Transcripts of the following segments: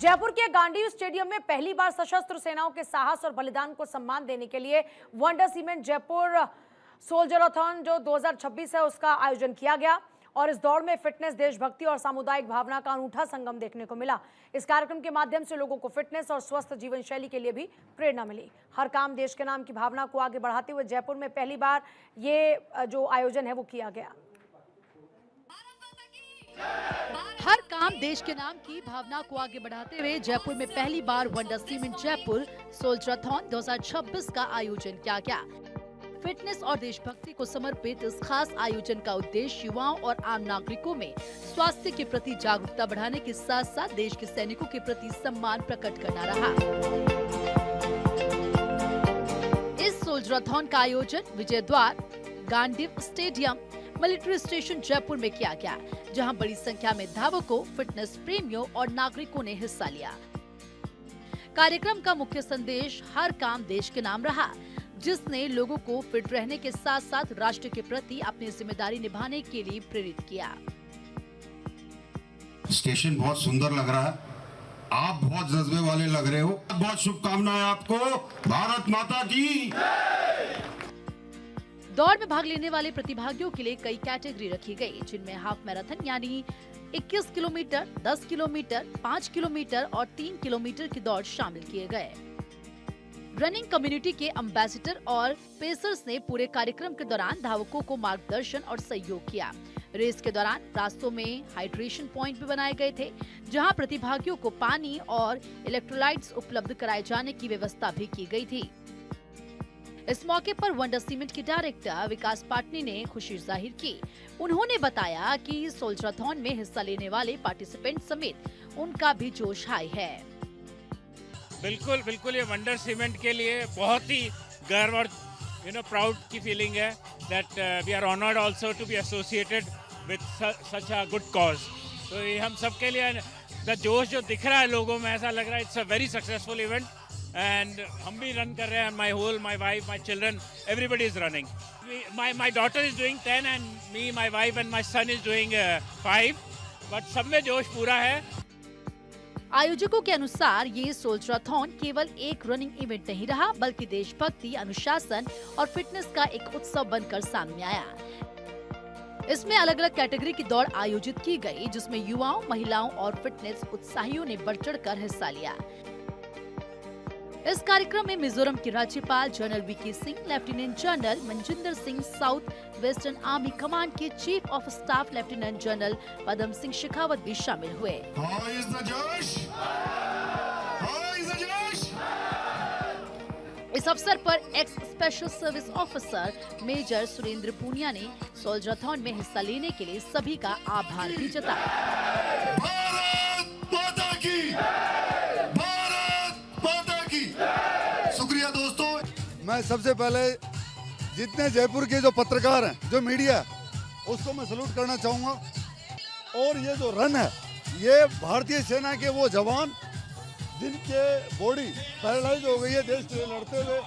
जयपुर के गांधी स्टेडियम में पहली बार सशस्त्र सेनाओं के साहस और बलिदान को सम्मान देने के लिए वंडर सीमेंट जयपुर सोल्जराथन जो 2026 है उसका आयोजन किया गया और इस दौड़ में फिटनेस, देशभक्ति और सामुदायिक भावना का अनूठा संगम देखने को मिला। इस कार्यक्रम के माध्यम से लोगों को फिटनेस और स्वस्थ जीवन शैली के लिए भी प्रेरणा मिली। हर काम देश के नाम की भावना को आगे बढ़ाते हुए जयपुर में पहली बार ये जो आयोजन है वो किया गया। हर काम देश के नाम की भावना को आगे बढ़ाते हुए जयपुर में पहली बार वंडर सीमेंट जयपुर सोल्जराथन 2026 का आयोजन किया गया। फिटनेस और देशभक्ति को समर्पित इस खास आयोजन का उद्देश्य युवाओं और आम नागरिकों में स्वास्थ्य के प्रति जागरूकता बढ़ाने के साथ साथ देश के सैनिकों के प्रति सम्मान प्रकट करना रहा। इस सोल्जराथन का आयोजन विजय द्वार, Gandhi stadium, military station Jaipur में किया गया, जहां बड़ी संख्या में धावकों, फिटनेस प्रेमियों और नागरिकों ने हिस्सा लिया। कार्यक्रम का मुख्य संदेश हर काम देश के नाम रहा, जिसने लोगों को फिट रहने के साथ साथ राष्ट्र के प्रति अपनी जिम्मेदारी निभाने के लिए प्रेरित किया। स्टेशन बहुत सुंदर लग रहा है, आप बहुत जज्बे वाले लग रहे हो। बहुत शुभकामनाएं आपको। भारत माता की। दौड़ में भाग लेने वाले प्रतिभागियों के लिए कई कैटेगरी रखी गई, जिनमें हाफ मैराथन यानी 21 किलोमीटर, 10 किलोमीटर, 5 किलोमीटर और 3 किलोमीटर की दौड़ शामिल किए गए। रनिंग कम्युनिटी के एम्बेसडर और पेसर्स ने पूरे कार्यक्रम के दौरान धावकों को मार्गदर्शन और सहयोग किया। रेस के दौरान रास्तों में हाइड्रेशन पॉइंट भी बनाए गए थे, जहां प्रतिभागियों को पानी और इलेक्ट्रोलाइट्स उपलब्ध कराए जाने की व्यवस्था भी की गई थी। इस मौके पर वंडर सीमेंट के डायरेक्टर विकास पाटनी ने खुशी जाहिर की। उन्होंने बताया कि सोल्जराथन में हिस्सा लेने वाले पार्टिसिपेंट समेत उनका भी जोश हाई है। बिल्कुल बिल्कुल, ये वंडर सीमेंट के लिए बहुत ही गर्व और प्राउड की फीलिंग है that we are honoured also to be associated with such a good cause. तो ये हम सब के लिए द जोश जो दिख रहा है लोगों में, ऐसा लग रहा है it's a very successful event and हम भी रन कर रहे हैं। My wife, my children, everybody is running. My daughter is doing 10 and me, my wife and my son is doing 5, but सब में जोश पूरा है। आयोजकों के अनुसार ये सोल्जराथन केवल एक रनिंग इवेंट नहीं रहा, बल्कि देशभक्ति, अनुशासन और फिटनेस का एक उत्सव बनकर सामने आया। इसमें अलग अलग कैटेगरी की दौड़ आयोजित की गई, जिसमें युवाओं, महिलाओं और फिटनेस उत्साहियों ने बढ़ चढ़कर हिस्सा लिया। इस कार्यक्रम में मिजोरम के राज्यपाल general V K Singh, lieutenant general Manjinder Singh, south western army command के chief of staff lieutenant general Padam Singh Shekhawat भी शामिल हुए। इस अवसर पर ex special service officer major Surendra Poonia ने सोल्जराथन में हिस्सा लेने के लिए सभी का आभार भी जताया। शुक्रिया दोस्तों। मैं सबसे पहले जितने जयपुर के जो पत्रकार हैं, जो मीडिया है, उसको मैं सलूट करना चाहूँगा। और ये जो रन है, ये भारतीय सेना के वो जवान जिनके बॉडी पैरालाइज हो गई है देश के लिए लड़ते हुए,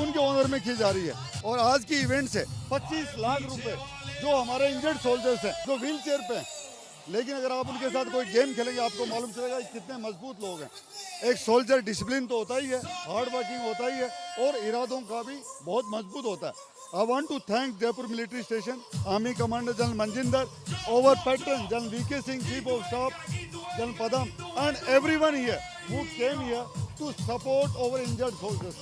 उनके ऑनर में की जा रही है। और आज की इवेंट से 25 लाख रुपए जो हमारे इंजर्ड सोल्जर्स हैं, जो व्हील चेयर पे हैं, लेकिन अगर आप उनके साथ कोई गेम खेलेंगे आपको मालूम चलेगा कितने मजबूत लोग हैं। एक सोल्जर डिसिप्लिन तो होता ही है, हार्ड वर्किंग होता ही है और इरादों का भी बहुत मजबूत होता है। I want to thank Jaipur Military Station, Army Commander General Manjinder, our patron General VK Singh, Chief of Staff General Padam, and everyone here who came here to support our injured soldiers.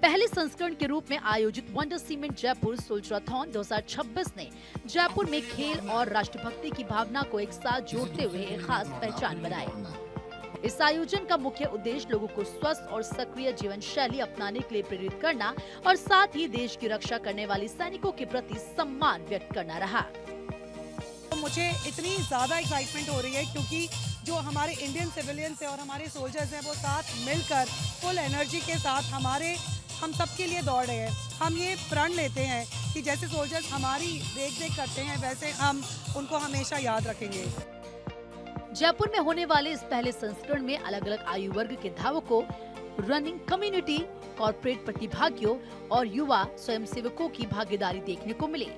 पहले संस्करण के रूप में आयोजित wonder cement Jaipur सोल्जराथन 2026 ने जयपुर में खेल और राष्ट्रभक्ति की भावना को एक साथ जोड़ते हुए एक खास पहचान बनाई। इस आयोजन का मुख्य उद्देश्य लोगों को स्वस्थ और सक्रिय जीवन शैली अपनाने के लिए प्रेरित करना और साथ ही देश की रक्षा करने वाले सैनिकों के प्रति सम्मान व्यक्त करना रहा। तो मुझे इतनी ज्यादा एक्साइटमेंट हो रही है क्योंकि जो हमारे इंडियन सिविलियंस है और हमारे सोल्जर्स हैं, वो साथ मिलकर फुल एनर्जी के साथ हम सबके लिए दौड़ रहे हैं। हम ये प्रण लेते हैं कि जैसे सोल्जर्स हमारी देख करते हैं, वैसे हम उनको हमेशा याद रखेंगे। जयपुर में होने वाले इस पहले संस्करण में अलग अलग आयु वर्ग के धावकों, रनिंग कम्युनिटी, कॉर्पोरेट प्रतिभागियों और युवा स्वयंसेवकों की भागीदारी देखने को मिली।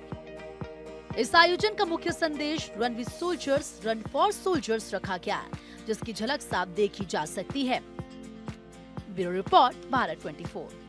इस आयोजन का मुख्य संदेश run with soldiers, run for soldiers रखा गया, जिसकी झलक साफ देखी जा सकती है। Bureau report, Bharat 24।